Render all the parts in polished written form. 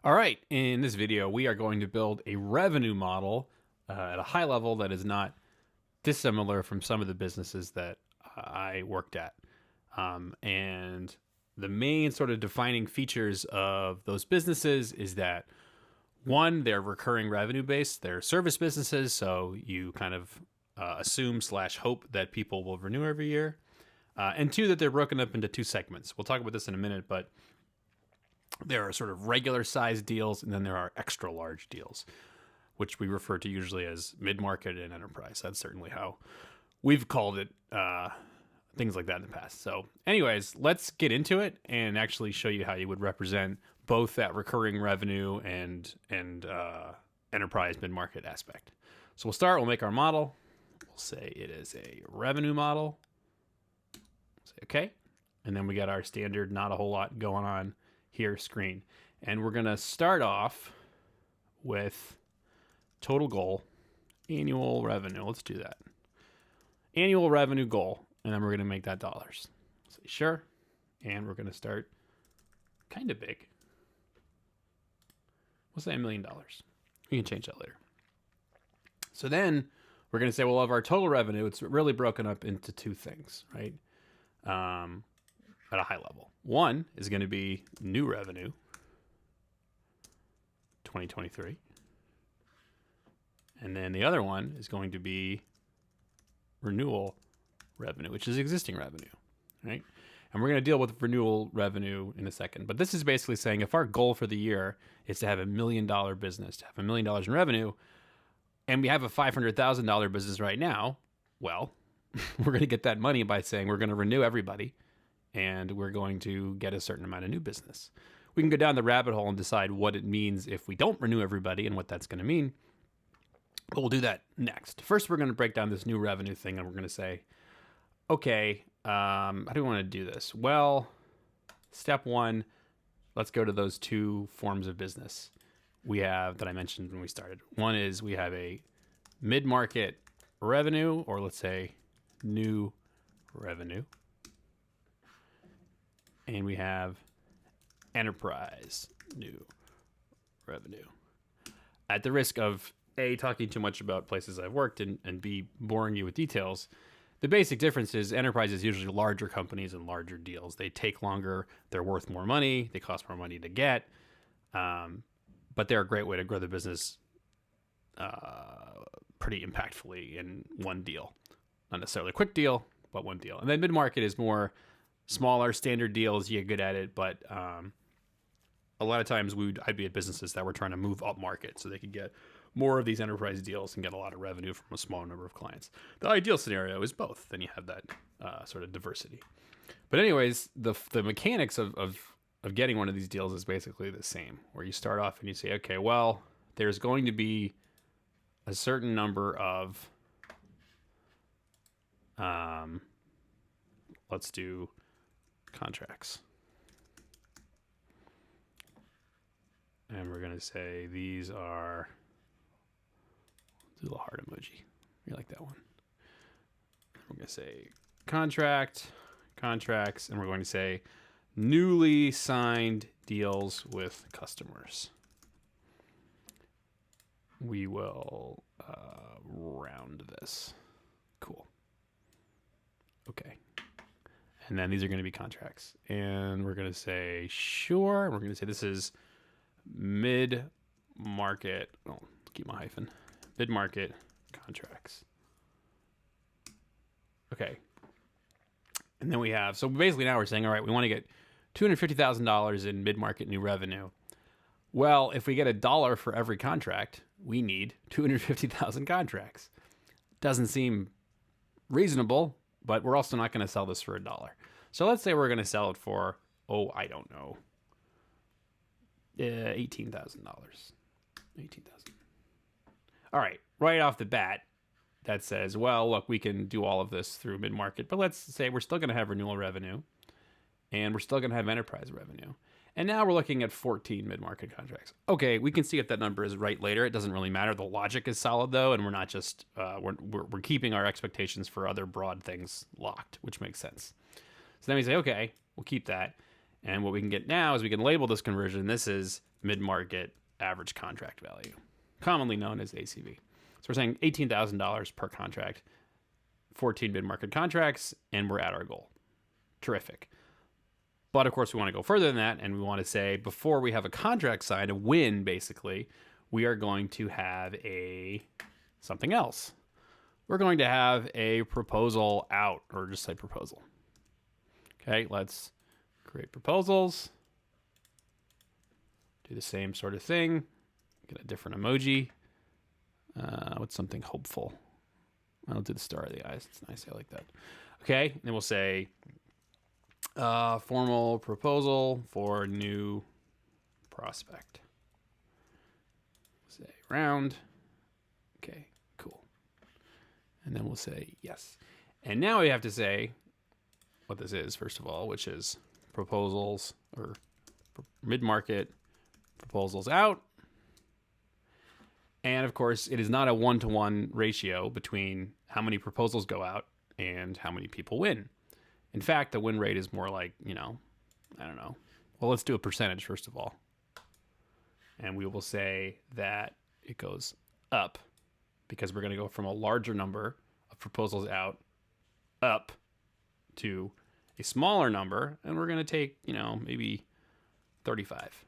All right, in this video, we are going to build a revenue model at a high level that is not dissimilar from some of the businesses that I worked at. And the main sort of defining features of those businesses is that one, they're recurring revenue based, they're service businesses, so you kind of assume / hope that people will renew every year. And two, that they're broken up into two segments. We'll talk about this in a minute, but there are sort of regular sized deals, and then there are extra large deals, which we refer to usually as mid-market and enterprise. That's certainly how we've called it, things like that in the past. So anyways, let's get into it and actually show you how you would represent both that recurring revenue and enterprise mid-market aspect. So we'll start, we'll make our model. We'll say it is a revenue model. Say okay. And then we got our standard, not a whole lot going on here screen. And we're going to start off with total goal, annual revenue. Let's do that. Annual revenue goal. And then we're going to make that dollars. Say sure. And we're going to start kind of big. We'll say $1 million. We can change that later. So then we're going to say, well, of our total revenue, it's really broken up into two things, right? At a high level. One is going to be new revenue, 2023. And then the other one is going to be renewal revenue, which is existing revenue, right? And we're going to deal with renewal revenue in a second. But this is basically saying if our goal for the year is to have $1 million business, to have $1 million in revenue, and we have a $500,000 business right now, well, we're going to get that money by saying we're going to renew everybody and we're going to get a certain amount of new business. We can go down the rabbit hole and decide what it means if we don't renew everybody and what that's going to mean. But we'll do that next. First, we're going to break down this new revenue thing and we're going to say, okay, how do we want to do this? Well, step one, let's go to those two forms of business we have that I mentioned when we started. One is we have a mid-market revenue, or let's say new revenue. And we have enterprise new revenue. At the risk of A, talking too much about places I've worked and B, boring you with details, the basic difference is enterprise is usually larger companies and larger deals. They take longer, they're worth more money, they cost more money to get, but they're a great way to grow the business pretty impactfully in one deal. Not necessarily a quick deal, but one deal. And then mid-market is more smaller, standard deals. You get good at it, but a lot of times I'd be at businesses that were trying to move up market so they could get more of these enterprise deals and get a lot of revenue from a small number of clients. The ideal scenario is both. Then you have that sort of diversity. But anyways, the mechanics of getting one of these deals is basically the same, where you start off and you say, okay, well, there's going to be a certain number of, let's do contracts. And we're going to say these are, do a little heart emoji. You like that one. We're going to say contracts, and we're going to say newly signed deals with customers. We will round this. Cool. Okay. And then these are going to be contracts. And we're going to say sure. And we're going to say this is mid-market. Oh, keep my hyphen. Mid-market contracts. Okay. And then we have, so basically now we're saying, all right, we want to get $250,000 in mid-market new revenue. Well, if we get $1 for every contract, we need 250,000 contracts. Doesn't seem reasonable, but we're also not going to sell this for $1. So let's say we're going to sell it for, I don't know, $18,000. $18,000. All right off the bat, that says, well, look, we can do all of this through mid-market, but let's say we're still going to have renewal revenue and we're still going to have enterprise revenue. And now we're looking at 14 mid-market contracts. Okay, we can see if that number is right later. It doesn't really matter. The logic is solid though, and we're not just we're keeping our expectations for other broad things locked, which makes sense. So then we say, okay, we'll keep that. And what we can get now is we can label this conversion. This is mid-market average contract value, commonly known as ACV. So we're saying $18,000 per contract, 14 mid-market contracts, and we're at our goal. Terrific. But of course, we want to go further than that, and we want to say before we have a contract signed, a win basically, we are going to have something else. We're going to have a proposal out, or just say proposal. Okay, let's create proposals. Do the same sort of thing. Get a different emoji. What's something hopeful? I'll do the star of the eyes. It's nice. I like that. Okay, then we'll say formal proposal for new prospect. Say round. Okay, cool. And then we'll say yes. And now we have to say what this is, first of all, which is proposals or mid-market proposals out. And of course, it is not a 1-to-1 ratio between how many proposals go out and how many people win. In fact, the win rate is more like, I don't know. Well, let's do a percentage first of all. And we will say that it goes up because we're going to go from a larger number of proposals out up to a smaller number. And we're going to take, maybe 35.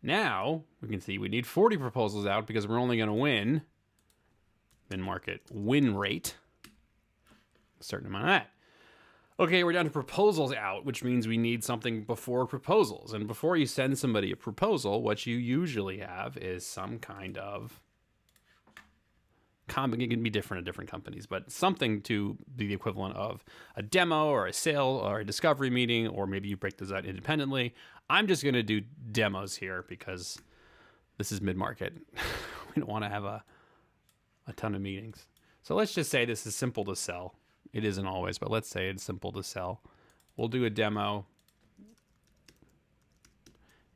Now we can see we need 40 proposals out because we're only going to win mid-market win rate. A certain amount of that. Okay, we're down to proposals out, which means we need something before proposals. And before you send somebody a proposal, what you usually have is some kind of it can be different at different companies, but something to be the equivalent of a demo or a sale or a discovery meeting, or maybe you break those out independently. I'm just going to do demos here because this is mid-market. We don't want to have a ton of meetings. So let's just say this is simple to sell. It isn't always, but let's say it's simple to sell. We'll do a demo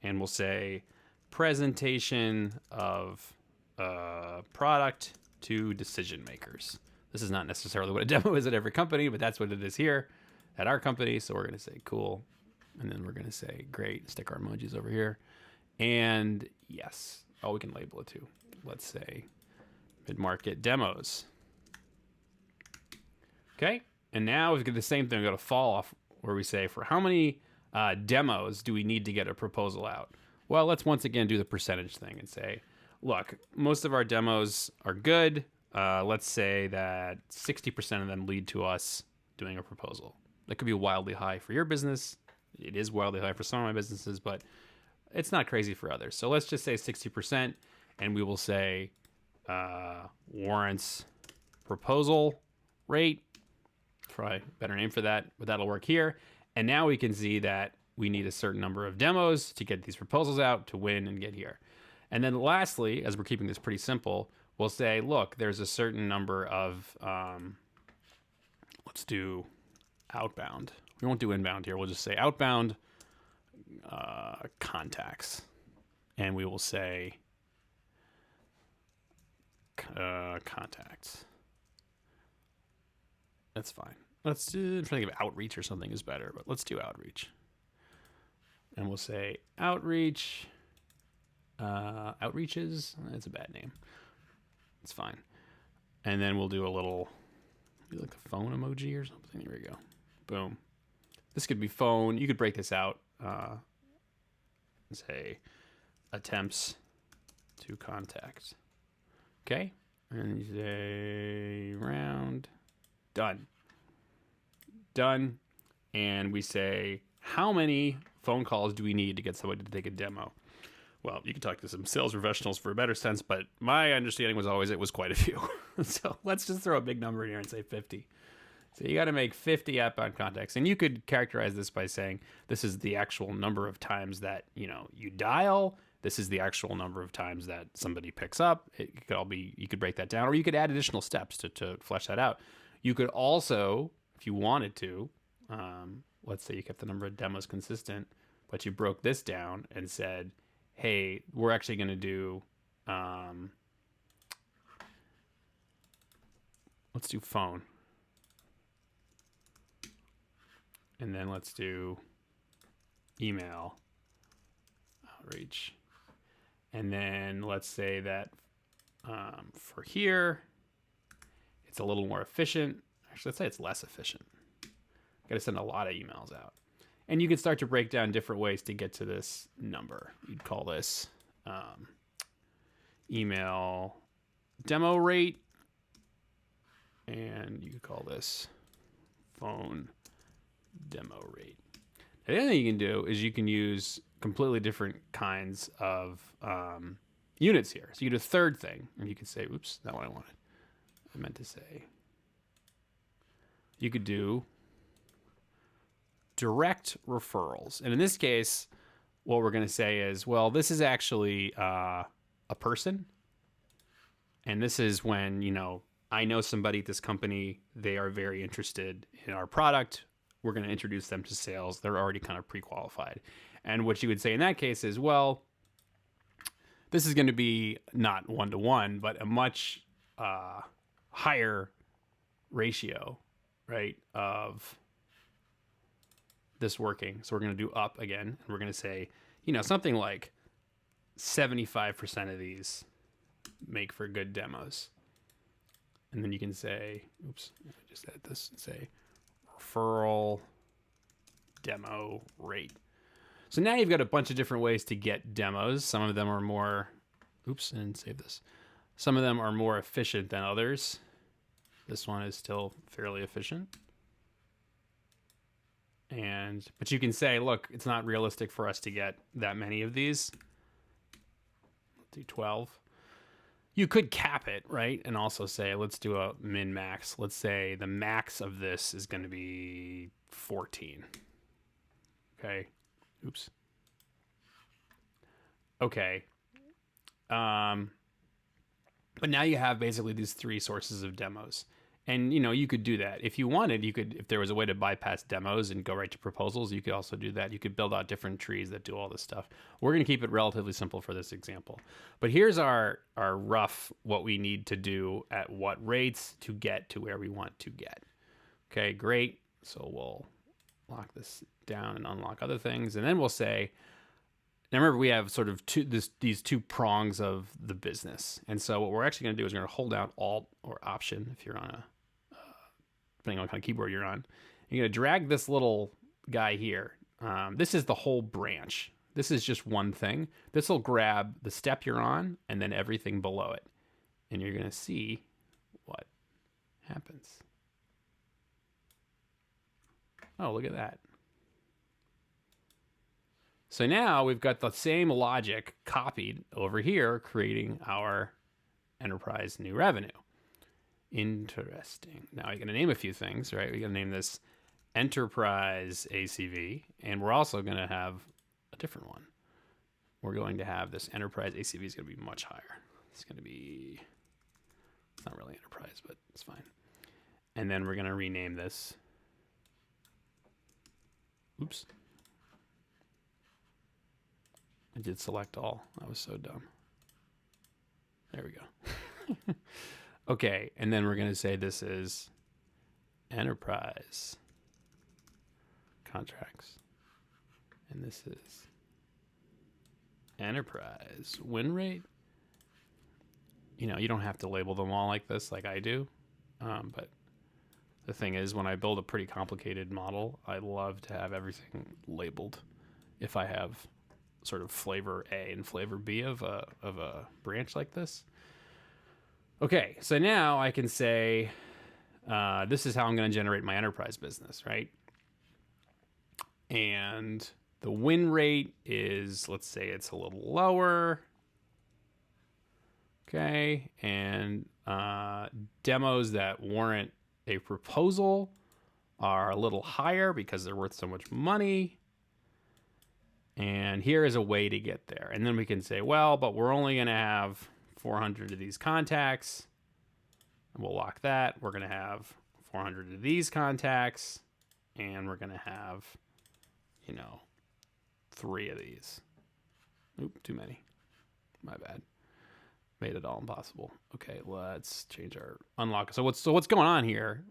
and we'll say presentation of product to decision makers. This is not necessarily what a demo is at every company, but that's what it is here at our company. So we're going to say cool. And then we're going to say great, stick our emojis over here. And yes. Oh, we can label it too. Let's say mid-market demos. Okay. And now we get the same thing. We got to fall off where we say for how many demos do we need to get a proposal out? Well, let's once again do the percentage thing and say, look, most of our demos are good. Let's say that 60% of them lead to us doing a proposal. That could be wildly high for your business. It is wildly high for some of my businesses, but it's not crazy for others. So let's just say 60%, and we will say warrants proposal rate. Probably a better name for that, but that'll work here. And now we can see that we need a certain number of demos to get these proposals out to win and get here. And then lastly, as we're keeping this pretty simple, we'll say, look, there's a certain number of, let's do outbound. We won't do inbound here. We'll just say outbound contacts. And we will say contacts. That's fine. Let's do, I'm trying to think of outreach or something is better, but let's do outreach. And we'll say outreach. Outreaches. That's a bad name. It's fine. And then we'll do a little, like the phone emoji or something. There we go. Boom. This could be phone. You could break this out. Say attempts to contact. Okay. And you say round. Done. Done. And we say, how many phone calls do we need to get somebody to take a demo? Well, you can talk to some sales professionals for a better sense, but my understanding was always it was quite a few. So let's just throw a big number in here and say 50. So you got to make 50 outbound contacts. And you could characterize this by saying this is the actual number of times that, you dial. This is the actual number of times that somebody picks up. It could all be, you could break that down, or you could add additional steps to flesh that out. You could also, if you wanted to, let's say you kept the number of demos consistent, but you broke this down and said, hey, we're actually going to do, let's do phone. And then let's do email outreach. And then let's say that for here, it's a little more efficient. Actually, let's say it's less efficient. Got to send a lot of emails out. And you can start to break down different ways to get to this number. You'd call this email demo rate. And you could call this phone demo rate. The other thing you can do is you can use completely different kinds of units here. So you do a third thing, and you could say, oops, not what I wanted. I meant to say, you could do direct referrals. And in this case, what we're going to say is, well, this is actually a person. And this is when, you know, I know somebody at this company, they are very interested in our product. We're going to introduce them to sales. They're already kind of pre-qualified. And what you would say in that case is, well, this is going to be not 1-to-1, but a much higher ratio, right, of this working. So we're going to do up again. And we're going to say, you know, something like 75% of these make for good demos. And then you can say, oops, just add this and say referral demo rate. So now you've got a bunch of different ways to get demos. Some of them are more, oops, and save this. Some of them are more efficient than others. This one is still fairly efficient. But you can say, look, it's not realistic for us to get that many of these. Let's do 12. You could cap it, right? And also say, let's do a min max. Let's say the max of this is going to be 14. Okay. Oops. Okay. But now you have basically these three sources of demos. And, you know, you could do that. If you wanted, you could, if there was a way to bypass demos and go right to proposals, you could also do that. You could build out different trees that do all this stuff. We're going to keep it relatively simple for this example. But here's our rough, what we need to do at what rates to get to where we want to get. Okay, great. So we'll lock this down and unlock other things. And then we'll say, now remember, we have sort of these two prongs of the business. And so what we're actually going to do is we're going to hold down Alt or Option if you're on a, depending on what kind of keyboard you're on. You're going to drag this little guy here. This is the whole branch. This is just one thing. This will grab the step you're on and then everything below it. And you're going to see what happens. Oh, look at that. So now we've got the same logic copied over here, creating our enterprise new revenue. Interesting. Now we're going to name a few things, right? We're going to name this enterprise ACV, and we're also going to have a different one. We're going to have this enterprise ACV is going to be much higher. It's going to be, it's not really enterprise, but it's fine. And then we're going to rename this. Oops. I did select all. I was so dumb. There we go. Okay, and then we're going to say this is enterprise contracts. And this is enterprise win rate. You know, you don't have to label them all like this like I do. But the thing is, when I build a pretty complicated model, I love to have everything labeled. If I have sort of flavor A and flavor B of a branch like this. Okay, so now I can say, this is how I'm going to generate my enterprise business, right? And the win rate is, let's say it's a little lower. Okay, and demos that warrant a proposal are a little higher because they're worth so much money. And here is a way to get there. And then we can say, well, but we're only going to have 400 of these contacts. And we'll lock that. We're going to have 400 of these contacts. And we're going to have, 3 of these. Oop, too many. My bad. Made it all impossible. Okay, let's change our unlock. So what's going on here?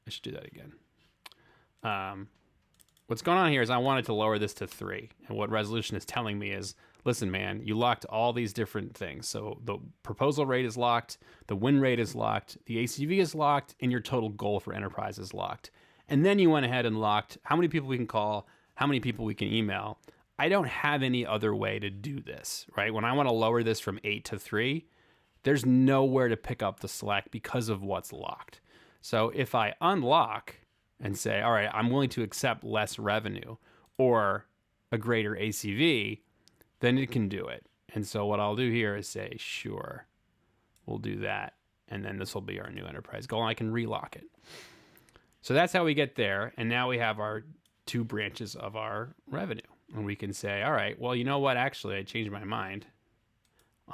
I should do that again. what's going on here is I wanted to lower this to 3. And what resolution is telling me is, listen, man, you locked all these different things. So the proposal rate is locked, the win rate is locked, the ACV is locked, and your total goal for enterprise is locked. And then you went ahead and locked how many people we can call, how many people we can email. I don't have any other way to do this, right? When I want to lower this from 8 to 3, there's nowhere to pick up the slack because of what's locked. So if I unlock and say, all right, I'm willing to accept less revenue or a greater ACV, then it can do it. And so what I'll do here is say, sure, we'll do that. And then this will be our new enterprise goal. And I can relock it. So that's how we get there. And now we have our 2 branches of our revenue. And we can say, all right, well, you know what? Actually, I changed my mind.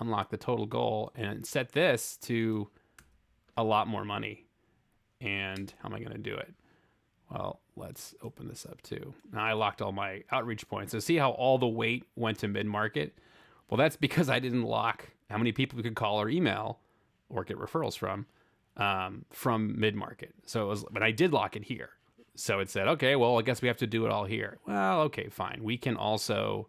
Unlock the total goal and set this to a lot more money. And how am I going to do it? Well, let's open this up too. Now I locked all my outreach points. So see how all the weight went to mid-market? Well, that's because I didn't lock how many people we could call or email or get referrals from mid-market. So it was, but I did lock it here. So it said, okay, well, I guess we have to do it all here. Well, okay, fine. We can also,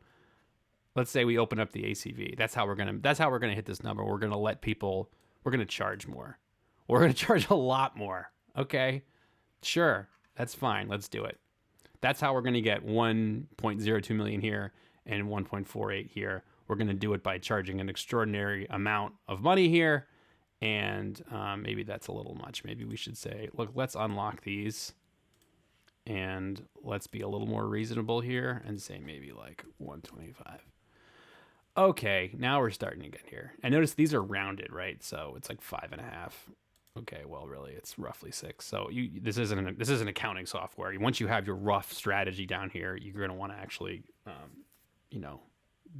let's say we open up the ACV. That's how we're gonna hit this number. We're gonna let people, we're gonna charge more. We're gonna charge a lot more. Okay, sure, that's fine. Let's do it. That's how we're gonna get 1.02 million here and 1.48 here. We're gonna do it by charging an extraordinary amount of money here. And maybe that's a little much. Maybe we should say, look, let's unlock these. And let's be a little more reasonable here and say maybe like 125. Okay, now we're starting to get here. And notice these are rounded, right? So it's like 5.5. Okay, well, really, it's roughly 6. So this isn't accounting software. Once you have your rough strategy down here, you're going to want to actually,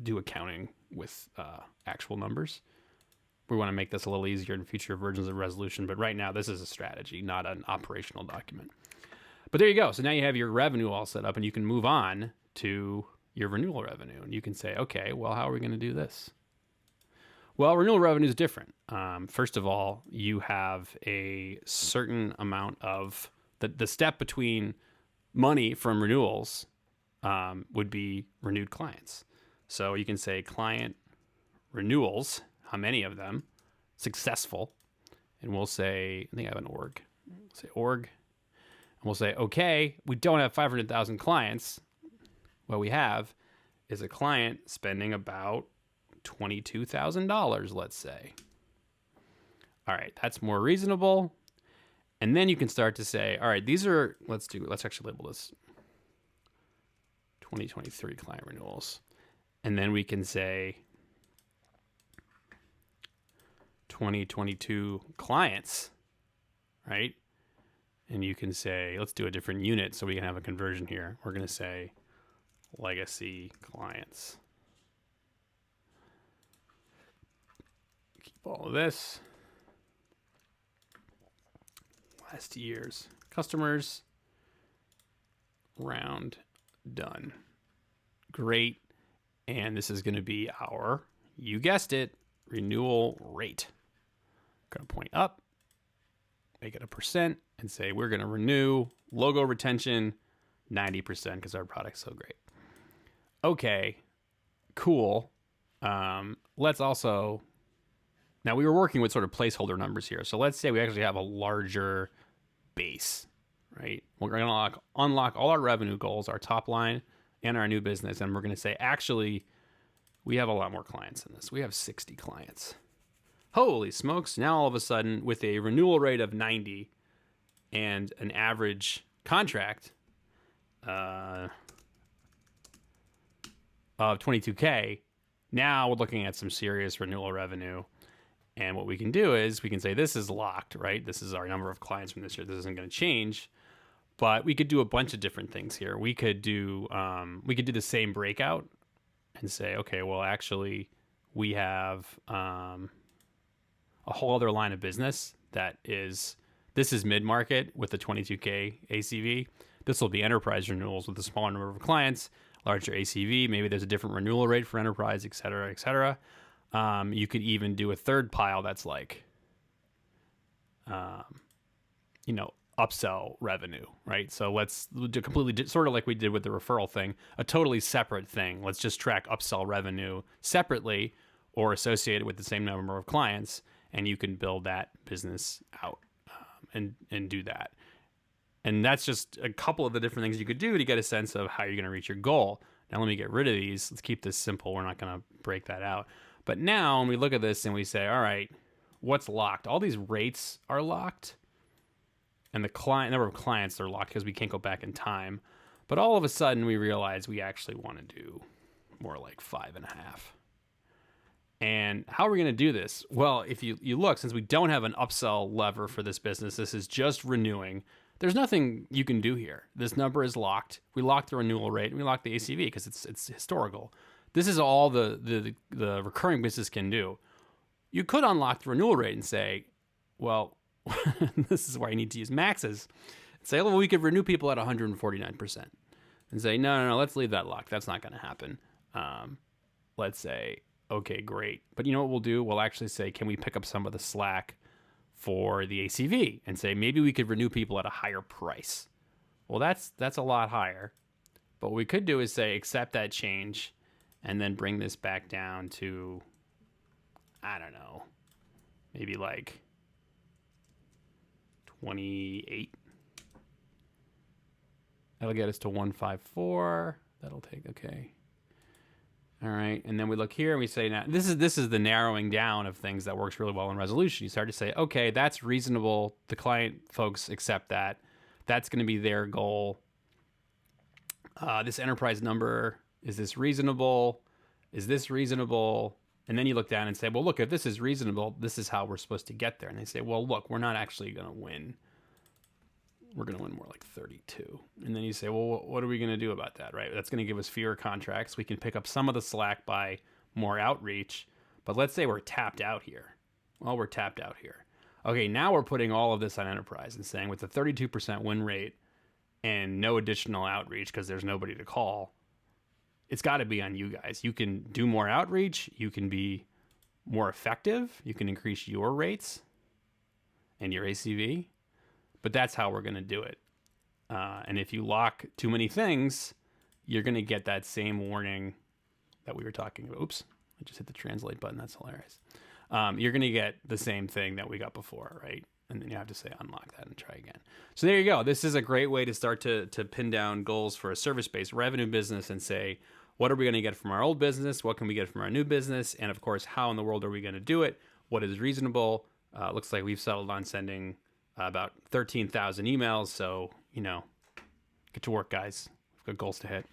do accounting with actual numbers. We want to make this a little easier in future versions of Resolution. But right now, this is a strategy, not an operational document. But there you go. So now you have your revenue all set up and you can move on to your renewal revenue. And you can say, okay, well, how are we going to do this? Well, renewal revenue is different. First of all, you have a certain amount of the step between money from renewals would be renewed clients. So you can say client renewals, how many of them, successful. And we'll say, I think I have an org. We'll say org. And we'll say, okay, we don't have 500,000 clients. What we have is a client spending about $22,000, let's say. All right, that's more reasonable. And then you can start to say, all right, these are, let's actually label this 2023 client renewals. And then we can say 2022 clients, right? And you can say, let's do a different unit so we can have a conversion here. We're going to say legacy clients. Keep all of this. Last year's customers. Round done. Great. And this is going to be our, you guessed it, renewal rate. Going to point up, make it a percent, and say we're going to renew logo retention 90% because our product's so great. Okay, cool. Let's also, now we were working with sort of placeholder numbers here. So let's say we actually have a larger base, right? We're going to unlock all our revenue goals, our top line, and our new business. And we're going to say, actually, we have a lot more clients than this. We have 60 clients. Holy smokes. Now all of a sudden, with a renewal rate of 90 and an average contract of 22K, now we're looking at some serious renewal revenue. And what we can do is we can say this is locked, right? This is our number of clients from this year. This isn't going to change. But we could do a bunch of different things here. We could do the same breakout and say, okay, well, actually, we have a whole other line of business this is mid-market with the 22K ACV. This will be enterprise renewals with a smaller number of clients, larger ACV. Maybe there's a different renewal rate for enterprise, et cetera, et cetera. You could even do a third pile that's like, upsell revenue, right? So let's do sort of like we did with the referral thing, a totally separate thing. Let's just track upsell revenue separately or associated with the same number of clients, and you can build that business out and do that. And that's just a couple of the different things you could do to get a sense of how you're going to reach your goal. Now, let me get rid of these. Let's keep this simple. We're not going to break that out. But now when we look at this and we say, all right, what's locked? All these rates are locked. And the number of clients are locked because we can't go back in time. But all of a sudden we realize we actually want to do more like 5.5. And how are we going to do this? Well, if you look, since we don't have an upsell lever for this business, this is just renewing. There's nothing you can do here. This number is locked. We locked the renewal rate and we locked the ACV because it's historical. This is all the recurring business can do. You could unlock the renewal rate and say, well, this is where I need to use maxes. Say, well, we could renew people at 149%. And say, no, let's leave that locked. That's not going to happen. Let's say, okay, great. But you know what we'll do? We'll actually say, can we pick up some of the slack for the ACV and say maybe we could renew people at a higher price. Well, that's a lot higher. But what we could do is say accept that change and then bring this back down to, I don't know, maybe like 28. That'll get us to 154. That'll take, okay. All right, and then we look here and we say, now this is the narrowing down of things that works really well in resolution. You start to say, okay, that's reasonable. The client folks accept that. That's going to be their goal. This enterprise number, is this reasonable? Is this reasonable? And then you look down and say, well, look, if this is reasonable, this is how we're supposed to get there. And they say, well, look, we're not actually going to win. We're going to win more like 32. And then you say, well, what are we going to do about that, right? That's going to give us fewer contracts. We can pick up some of the slack by more outreach. But let's say we're tapped out here. Well, we're tapped out here. Okay, now we're putting all of this on enterprise and saying with a 32% win rate and no additional outreach because there's nobody to call, it's got to be on you guys. You can do more outreach. You can be more effective. You can increase your rates and your ACV. But that's how we're going to do it. And if you lock too many things, you're going to get that same warning that we were talking about. Oops, I just hit the translate button. That's hilarious. You're going to get the same thing that we got before, right? And then you have to say unlock that and try again. So there you go. This is a great way to start to pin down goals for a service-based revenue business and say, what are we going to get from our old business? What can we get from our new business? And of course, how in the world are we going to do it? What is reasonable? Looks like we've settled on sending about 13,000 emails. So, get to work, guys. We've got goals to hit.